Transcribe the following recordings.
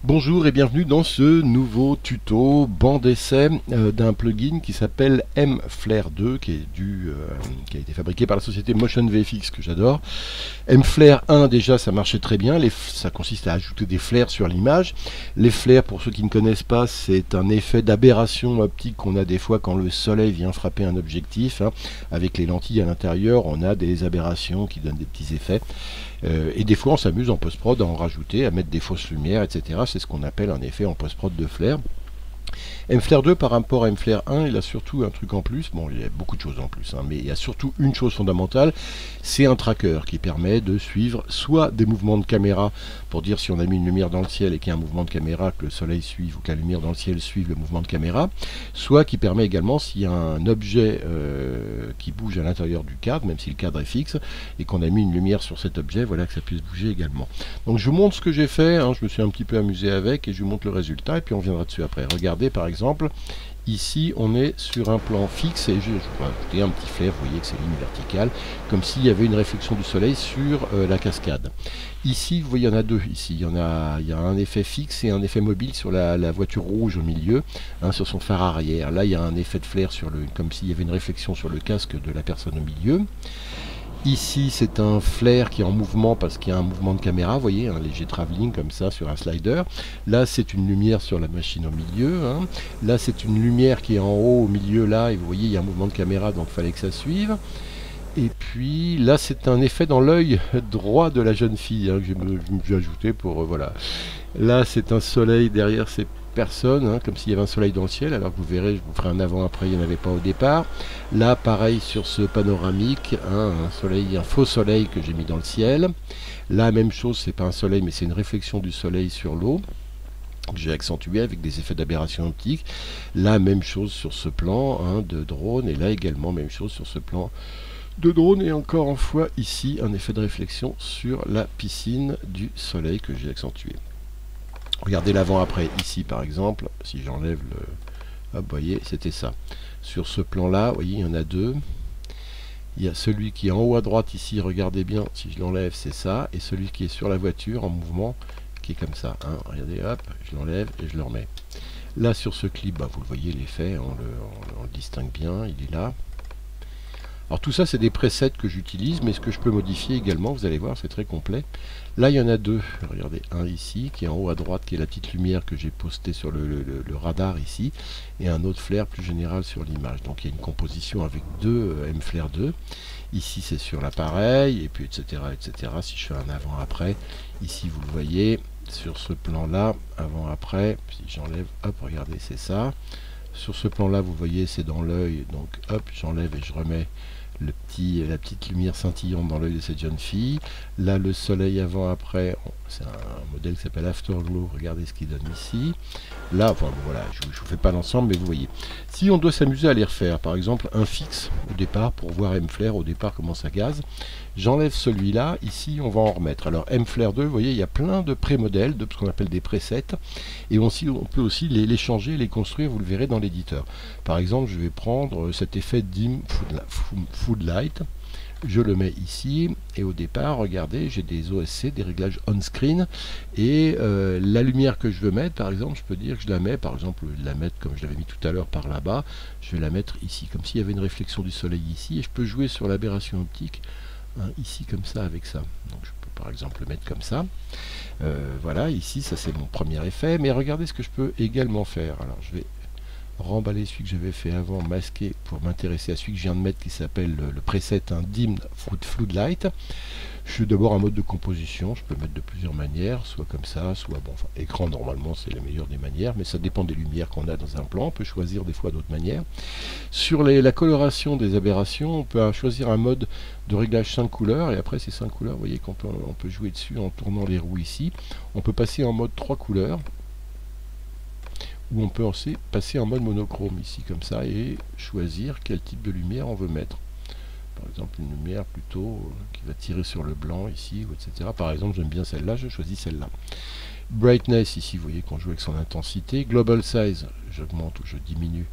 Bonjour et bienvenue dans ce nouveau tuto banc d'essai d'un plugin qui s'appelle MFlare 2 qui a été fabriqué par la société Motion VFX que j'adore. MFlare 1 déjà ça marchait très bien, ça consiste à ajouter des flares sur l'image. Les flares, pour ceux qui ne connaissent pas, c'est un effet d'aberration optique qu'on a des fois quand le soleil vient frapper un objectif. Avec les lentilles à l'intérieur, on a des aberrations qui donnent des petits effets. Et des fois on s'amuse en post-prod à en rajouter, à mettre des fausses lumières, etc. C'est ce qu'on appelle un effet en post-prod de flare. MFlare 2 par rapport à MFlare 1, il a surtout un truc en plus, bon il y a beaucoup de choses en plus, mais il y a surtout une chose fondamentale, c'est un tracker qui permet de suivre soit des mouvements de caméra, pour dire si on a mis une lumière dans le ciel et qu'il y a un mouvement de caméra, que le soleil suive ou que la lumière dans le ciel suive le mouvement de caméra, soit qui permet également s'il y a un objet qui bouge à l'intérieur du cadre, même si le cadre est fixe, et qu'on a mis une lumière sur cet objet, voilà que ça puisse bouger également. Donc je vous montre ce que j'ai fait, je me suis un petit peu amusé avec, et je vous montre le résultat, et puis on viendra dessus après. Regardez par exemple, ici on est sur un plan fixe et je vais ajouter un petit flare, vous voyez que c'est ligne verticale, comme s'il y avait une réflexion du soleil sur la cascade. Ici, vous voyez, il y en a deux. Ici, il y a un effet fixe et un effet mobile sur la voiture rouge au milieu, sur son phare arrière. Là, il y a un effet de flare comme s'il y avait une réflexion sur le casque de la personne au milieu. Ici, c'est un flare qui est en mouvement parce qu'il y a un mouvement de caméra, vous voyez, un léger travelling comme ça sur un slider. Là, c'est une lumière sur la machine au milieu. Là, c'est une lumière qui est en haut au milieu, là, et vous voyez, il y a un mouvement de caméra, donc il fallait que ça suive. Et puis, là, c'est un effet dans l'œil droit de la jeune fille que j'ai ajouté pour, voilà. Là, c'est un soleil derrière ces personnes, comme s'il y avait un soleil dans le ciel, alors que vous verrez, je vous ferai un avant-après, il n'y en avait pas au départ. Là, pareil sur ce panoramique, un faux soleil que j'ai mis dans le ciel. Là, même chose, c'est pas un soleil, mais c'est une réflexion du soleil sur l'eau, que j'ai accentué avec des effets d'aberration optique. Là, même chose sur ce plan de drone, et là également, même chose sur ce plan de drone, et encore une fois, ici, un effet de réflexion sur la piscine du soleil que j'ai accentué. Regardez l'avant-après, ici par exemple, si j'enlève le... Hop, vous voyez, c'était ça. Sur ce plan-là, vous voyez, il y en a deux. Il y a celui qui est en haut à droite ici, regardez bien, si je l'enlève, c'est ça. Et celui qui est sur la voiture, en mouvement, qui est comme ça. Regardez, hop, je l'enlève et je le remets. Là, sur ce clip, vous le voyez, l'effet, on le distingue bien, il est là. Alors tout ça, c'est des presets que j'utilise, mais ce que je peux modifier également, vous allez voir, c'est très complet. Là, il y en a deux. Regardez, un ici, qui est en haut à droite, qui est la petite lumière que j'ai postée sur le radar ici, et un autre flare plus général sur l'image. Donc il y a une composition avec deux MFlare 2. Ici, c'est sur l'appareil, et puis etc., etc. Si je fais un avant-après, ici, vous le voyez, sur ce plan-là, avant-après, si j'enlève, hop, regardez, c'est ça. Sur ce plan-là, vous voyez, c'est dans l'œil, donc hop, j'enlève et je remets la petite lumière scintillante dans l'œil de cette jeune fille. Là, le soleil avant-après, c'est un modèle qui s'appelle Afterglow, regardez ce qu'il donne ici. Là, enfin, voilà, je ne vous fais pas l'ensemble, mais vous voyez. Si on doit s'amuser à les refaire, par exemple, un fixe au départ, pour voir MFlare au départ comment ça gaze, j'enlève celui-là, ici on va en remettre. Alors MFlare 2, vous voyez, il y a plein de pré-modèles, de ce qu'on appelle des presets, et on peut aussi les changer, les construire, vous le verrez dans l'éditeur. Par exemple, je vais prendre cet effet Dim Food Light, je le mets ici, et au départ, regardez, j'ai des OSC, des réglages on-screen, et la lumière que je veux mettre, par exemple, je peux dire que je la mets, par exemple, de la mettre comme je l'avais mis tout à l'heure par là-bas, je vais la mettre ici, comme s'il y avait une réflexion du soleil ici, et je peux jouer sur l'aberration optique, ici comme ça avec ça. Donc je peux par exemple le mettre comme ça. Voilà, ici ça c'est mon premier effet, mais regardez ce que je peux également faire. Alors je vais remballer celui que j'avais fait avant, masquer pour m'intéresser à celui que je viens de mettre qui s'appelle le preset Dim Floodlight. Je suis d'abord en mode de composition, je peux mettre de plusieurs manières, soit comme ça, soit bon, enfin, écran normalement c'est la meilleure des manières, mais ça dépend des lumières qu'on a dans un plan, on peut choisir des fois d'autres manières. Sur la coloration des aberrations, on peut choisir un mode de réglage 5 couleurs, et après ces 5 couleurs, vous voyez qu'on peut jouer dessus en tournant les roues ici. On peut passer en mode 3 couleurs, ou on peut aussi passer en mode monochrome ici comme ça, et choisir quel type de lumière on veut mettre. Par exemple, une lumière plutôt qui va tirer sur le blanc ici, etc. Par exemple, j'aime bien celle-là, je choisis celle-là. Brightness, ici, vous voyez qu'on joue avec son intensité. Global Size, j'augmente ou je diminue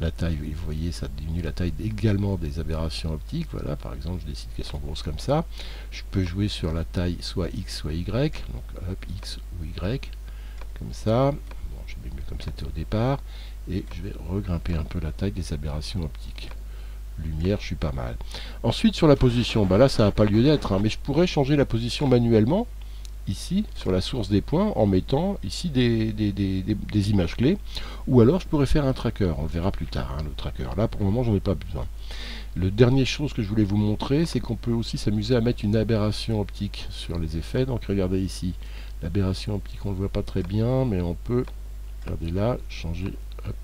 la taille. Et vous voyez, ça diminue la taille également des aberrations optiques. Voilà, par exemple, je décide qu'elles sont grosses comme ça. Je peux jouer sur la taille soit X, soit Y. Donc, hop, X ou Y. comme ça. Bon, je vais mieux comme c'était au départ. Et je vais regrimper un peu la taille des aberrations optiques. Lumière, je suis pas mal. Ensuite, sur la position, bah là, ça n'a pas lieu d'être, hein, mais je pourrais changer la position manuellement, ici, sur la source des points, en mettant ici des images clés. Ou alors, je pourrais faire un tracker. On le verra plus tard, hein, le tracker. Là, pour le moment, j'en ai pas besoin. Le dernier chose que je voulais vous montrer, c'est qu'on peut aussi s'amuser à mettre une aberration optique sur les effets. Donc, regardez ici. L'aberration optique, on ne le voit pas très bien, mais on peut, regardez là, changer... Hop,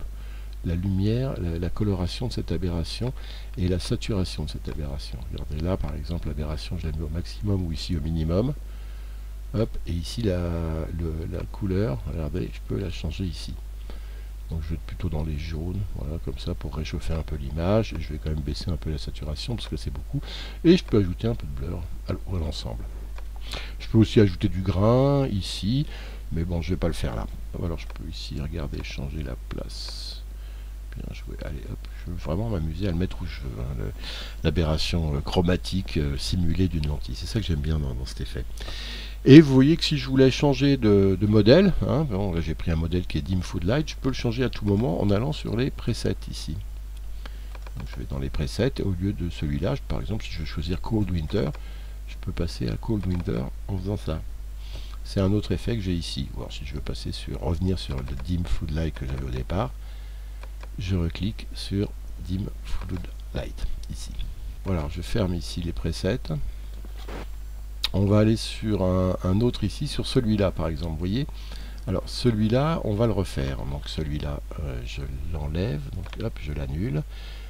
la lumière, la coloration de cette aberration et la saturation de cette aberration. Regardez là, par exemple, l'aberration, je la mets au maximum ou ici au minimum. Hop, et ici la couleur, regardez, je peux la changer ici. Donc je vais être plutôt dans les jaunes, voilà, comme ça, pour réchauffer un peu l'image. Et je vais quand même baisser un peu la saturation, parce que c'est beaucoup. Et je peux ajouter un peu de blur à l'ensemble. Je peux aussi ajouter du grain ici, mais bon, je ne vais pas le faire là. Alors je peux ici, regardez, changer la place. Bien joué. Allez, hop, je veux vraiment m'amuser à le mettre où je veux. Hein, l'aberration chromatique simulée d'une lentille. C'est ça que j'aime bien dans cet effet. Et vous voyez que si je voulais changer de modèle, hein, bon, là j'ai pris un modèle qui est Dim Food Light, je peux le changer à tout moment en allant sur les presets ici. Donc, je vais dans les presets, et au lieu de celui-là, par exemple, si je veux choisir Cold Winter, je peux passer à Cold Winter en faisant ça. C'est un autre effet que j'ai ici. Ou alors si je veux passer revenir sur le Dim Food Light que j'avais au départ, je reclique sur Dim Food Light ici. Voilà, je ferme ici les presets. On va aller sur un autre ici, sur celui-là par exemple, vous voyez. Alors celui-là, on va le refaire. Donc celui-là, je l'enlève, donc hop, je l'annule.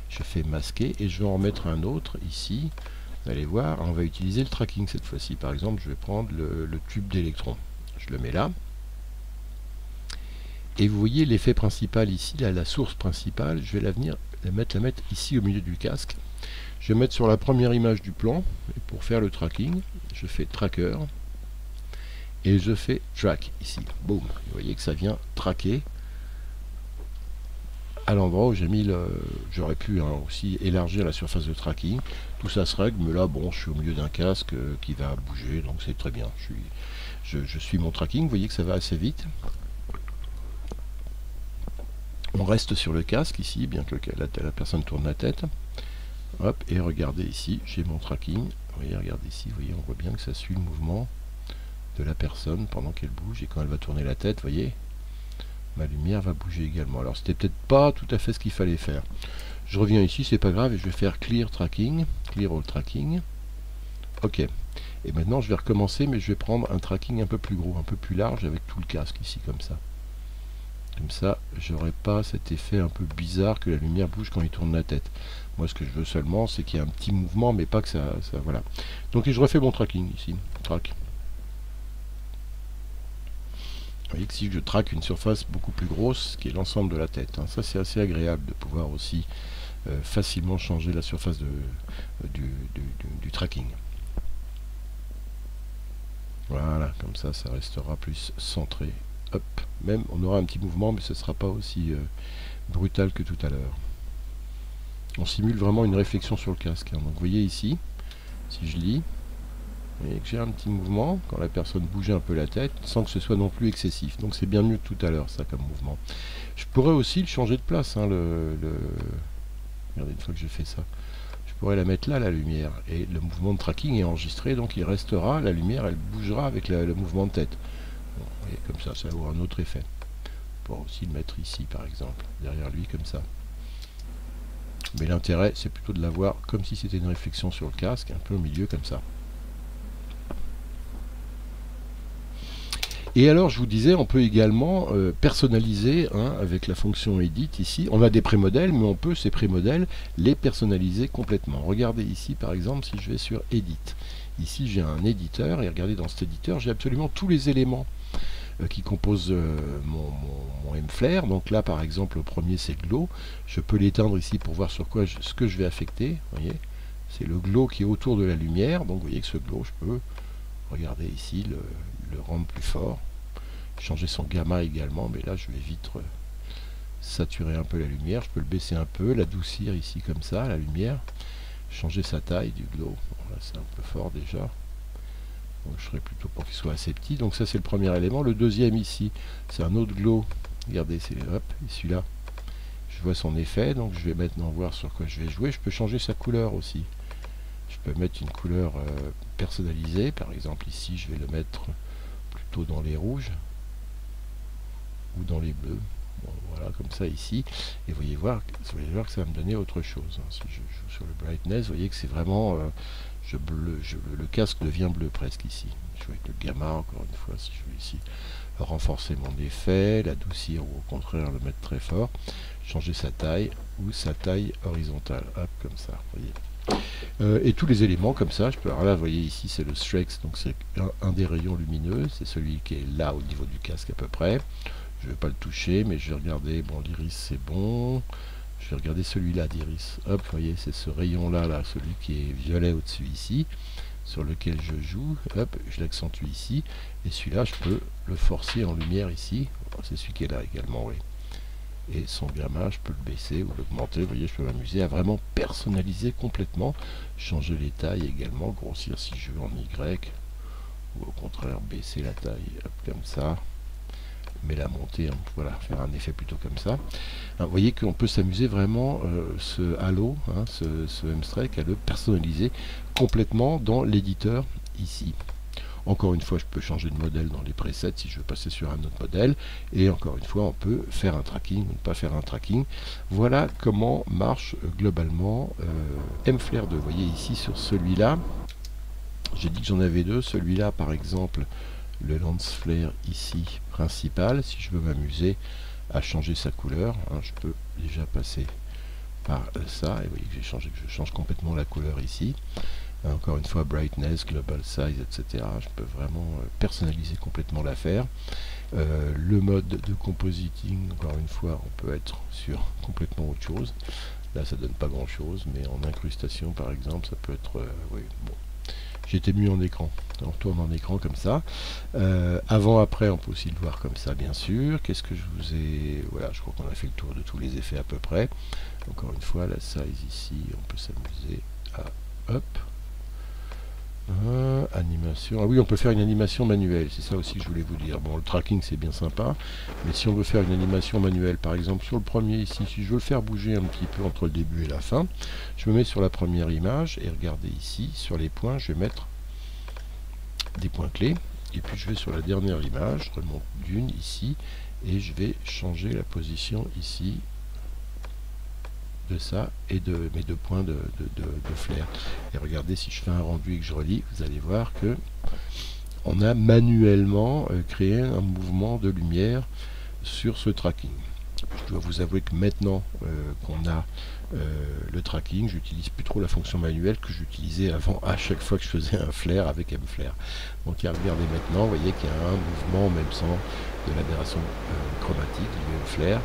Je fais masquer et je vais en remettre un autre ici. Vous allez voir, on va utiliser le tracking cette fois-ci. Par exemple, je vais prendre le tube d'électrons. Je le mets là. Et vous voyez l'effet principal ici, là, la source principale, je vais la mettre ici au milieu du casque. Je vais mettre sur la première image du plan, et pour faire le tracking, je fais tracker, et je fais track ici. Boum, vous voyez que ça vient traquer à l'endroit où j'ai mis le... J'aurais pu aussi élargir la surface de tracking. Tout ça se règle, mais là, bon, je suis au milieu d'un casque qui va bouger, donc c'est très bien. Je suis mon tracking, vous voyez que ça va assez vite. On reste sur le casque ici, bien que la personne tourne la tête. Hop, et regardez ici, j'ai mon tracking. Vous voyez, regardez ici, vous voyez, on voit bien que ça suit le mouvement de la personne pendant qu'elle bouge. Et quand elle va tourner la tête, vous voyez, ma lumière va bouger également. Alors, c'était peut-être pas tout à fait ce qu'il fallait faire. Je reviens ici, c'est pas grave, et je vais faire Clear Tracking, Clear All Tracking. Ok. Et maintenant, je vais recommencer, mais je vais prendre un tracking un peu plus gros, un peu plus large, avec tout le casque ici, comme ça. Comme ça, j'aurai pas cet effet un peu bizarre que la lumière bouge quand il tourne la tête. Moi, ce que je veux seulement, c'est qu'il y ait un petit mouvement, mais pas que ça voilà. Donc, je refais mon tracking ici. Track. Vous voyez que si je traque une surface beaucoup plus grosse, qui est l'ensemble de la tête, hein, ça c'est assez agréable de pouvoir aussi facilement changer la surface du tracking. Voilà, comme ça restera plus centré. Hop, même on aura un petit mouvement, mais ce ne sera pas aussi brutal que tout à l'heure. On simule vraiment une réflexion sur le casque. Hein. Donc vous voyez ici, si je lis, vous voyez que j'ai un petit mouvement quand la personne bouge un peu la tête, sans que ce soit non plus excessif. Donc c'est bien mieux que tout à l'heure, ça, comme mouvement. Je pourrais aussi le changer de place. Hein, regardez, une fois que j'ai fait ça, je pourrais la mettre là, la lumière. Et le mouvement de tracking est enregistré, donc il restera, la lumière, elle bougera avec le mouvement de tête. Bon, vous voyez, comme ça aura un autre effet. On pourra aussi le mettre ici, par exemple, derrière lui, comme ça. Mais l'intérêt, c'est plutôt de l'avoir comme si c'était une réflexion sur le casque, un peu au milieu, comme ça. Et alors, je vous disais, on peut également personnaliser, hein, avec la fonction Edit ici. On a des prémodèles, mais on peut, ces prémodèles, les personnaliser complètement. Regardez ici, par exemple, si je vais sur Edit. Ici, j'ai un éditeur, et regardez, dans cet éditeur, j'ai absolument tous les éléments qui composent mon M-Flare. Donc là, par exemple, le premier, c'est Glow. Je peux l'éteindre ici pour voir sur quoi ce que je vais affecter. Vous voyez, c'est le glow qui est autour de la lumière. Donc, vous voyez que ce glow, je peux, regardez ici, le rendre plus fort, changer son gamma également, mais là je vais vite saturer un peu la lumière, je peux le baisser un peu, l'adoucir ici comme ça, la lumière, changer sa taille du glow, bon, là c'est un peu fort déjà, Donc je serais plutôt pour qu'il soit assez petit. Donc ça c'est le premier élément. Le deuxième ici, c'est un autre glow. Regardez, c'est hop, et celui-là, je vois son effet. Donc je vais maintenant voir sur quoi je vais jouer. Je peux changer sa couleur aussi. Je peux mettre une couleur personnalisée. Par exemple ici, je vais le mettre plutôt dans les rouges ou dans les bleus. Bon, voilà, comme ça ici. Et vous voyez voir que ça va me donner autre chose. Si je joue sur le brightness, vous voyez que c'est vraiment... le casque devient bleu presque ici. Je joue avec le gamma, encore une fois, si je veux ici renforcer mon effet, l'adoucir ou au contraire le mettre très fort, changer sa taille ou sa taille horizontale. Hop, comme ça, vous voyez. Et tous les éléments comme ça, je peux. Alors là, vous voyez ici, c'est le Strex, donc c'est un des rayons lumineux, c'est celui qui est là au niveau du casque à peu près. Je ne vais pas le toucher, mais je vais regarder. Bon, l'iris c'est bon. Je vais regarder celui-là d'iris. Hop, vous voyez, c'est ce rayon-là, là, celui qui est violet au-dessus ici, sur lequel je joue. Hop, je l'accentue ici. Et celui-là, je peux le forcer en lumière ici. C'est celui qui est là également, oui. Et son gamma, je peux le baisser ou l'augmenter. Vous voyez, je peux m'amuser à vraiment personnaliser complètement. Changer les tailles également, grossir si je veux en Y. Ou au contraire, baisser la taille, hop, comme ça. Mais la monter, hein, voilà, faire un effet plutôt comme ça. Alors, vous voyez qu'on peut s'amuser vraiment, ce halo, hein, ce M-Strike, à le personnaliser complètement dans l'éditeur ici. Encore une fois, je peux changer de modèle dans les presets si je veux passer sur un autre modèle. Et encore une fois, on peut faire un tracking ou ne pas faire un tracking. Voilà comment marche globalement M-Flare 2. Vous voyez ici sur celui-là, j'ai dit que j'en avais deux. Celui-là, par exemple, le lens flare ici principal, si je veux m'amuser à changer sa couleur, hein, je peux déjà passer par ça, et vous voyez que j'ai changé, que je change complètement la couleur ici. Encore une fois, brightness, global size, etc. Je peux vraiment personnaliser complètement l'affaire. Le mode de compositing, encore une fois, on peut être sur complètement autre chose. Là, ça donne pas grand chose, mais en incrustation, par exemple, ça peut être... oui, bon. J'étais mieux en écran. On tourne en écran comme ça. Avant, après, on peut aussi le voir comme ça, bien sûr. Qu'est-ce que je vous ai... Voilà, je crois qu'on a fait le tour de tous les effets à peu près. Encore une fois, la size ici, on peut s'amuser à... Hop. Animation. Ah oui, on peut faire une animation manuelle. C'est ça aussi que je voulais vous dire. Bon, le tracking, c'est bien sympa. Mais si on veut faire une animation manuelle, par exemple, sur le premier ici, si je veux le faire bouger un petit peu entre le début et la fin, je me mets sur la première image et regardez ici, sur les points, je vais mettre des points clés. Et puis je vais sur la dernière image, je remonte d'une ici, et je vais changer la position ici de ça et de mes deux points de flare. Et regardez, si je fais un rendu et que je relis, vous allez voir que on a manuellement créé un mouvement de lumière sur ce tracking. Je dois vous avouer que maintenant qu'on a le tracking, j'utilise plus trop la fonction manuelle que j'utilisais avant à chaque fois que je faisais un flare avec M-Flare. Donc regardez maintenant, vous voyez qu'il y a un mouvement, même sans de l'aberration chromatique du M-Flare.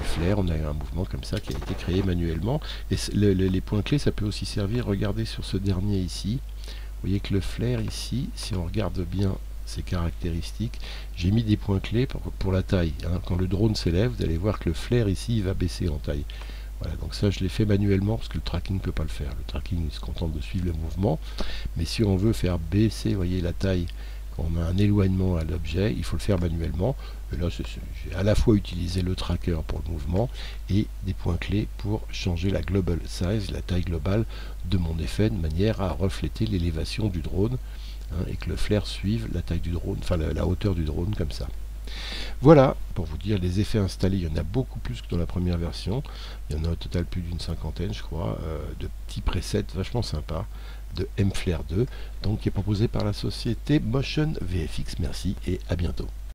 Flare, on a un mouvement comme ça qui a été créé manuellement. Et les points clés, ça peut aussi servir. Regardez sur ce dernier ici. Vous voyez que le flare ici, si on regarde bien ses caractéristiques, j'ai mis des points clés pour la taille. Hein. Quand le drone s'élève, vous allez voir que le flare ici, il va baisser en taille. Voilà, donc ça, je l'ai fait manuellement parce que le tracking ne peut pas le faire. Le tracking, il se contente de suivre le mouvement. Mais si on veut faire baisser, vous voyez, la taille, quand on a un éloignement à l'objet, il faut le faire manuellement. Et là, j'ai à la fois utilisé le tracker pour le mouvement et des points clés pour changer la global size, la taille globale de mon effet, de manière à refléter l'élévation du drone, hein, et que le flare suive la taille du drone, enfin la hauteur du drone comme ça. Voilà, pour vous dire, les effets installés, il y en a beaucoup plus que dans la première version. Il y en a au total plus d'une cinquantaine, je crois, de petits presets vachement sympas de M-Flare 2, donc qui est proposé par la société Motion VFX. Merci et à bientôt.